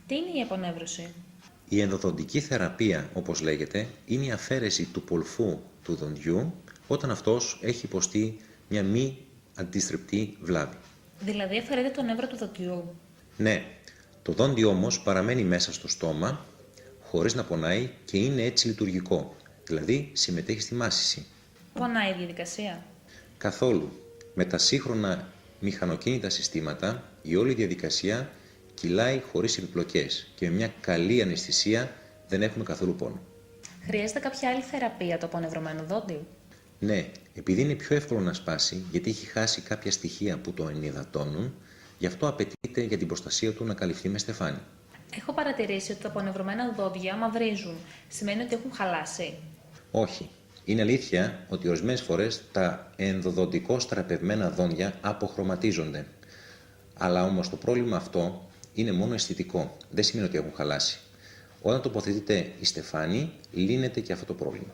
Τι είναι η απονεύρωση? Η ενδοδοντική θεραπεία, όπως λέγεται, είναι η αφαίρεση του πολφού του δοντιού όταν αυτός έχει υποστεί μια μη αντιστρεπτή βλάβη. Δηλαδή αφαιρείται το νεύρο του δοντιού. Ναι, το δόντι όμως παραμένει μέσα στο στόμα χωρίς να πονάει και είναι έτσι λειτουργικό, δηλαδή συμμετέχει στη μάσηση. Πονάει η διαδικασία. Καθόλου. Με τα σύγχρονα μηχανοκίνητα συστήματα, η όλη διαδικασία κυλάει χωρίς επιπλοκές και με μια καλή αναισθησία δεν έχουμε καθόλου πόνο. Χρειάζεται κάποια άλλη θεραπεία το απονευρωμένο δόντι? Ναι, επειδή είναι πιο εύκολο να σπάσει, γιατί έχει χάσει κάποια στοιχεία που το ενυδατώνουν, γι' αυτό απαιτείται για την προστασία του να καλυφθεί με στεφάνι. Έχω παρατηρήσει ότι τα απονευρωμένα δόντια μαυρίζουν. Σημαίνει ότι έχουν χαλάσει? Όχι. Είναι αλήθεια ότι ορισμένες φορές τα ενδοδοντικώς στραπευμένα δόντια αποχρωματίζονται. Αλλά όμως το πρόβλημα αυτό είναι μόνο αισθητικό. Δεν σημαίνει ότι έχουν χαλάσει. Όταν τοποθετείται η στεφάνι, λύνεται και αυτό το πρόβλημα.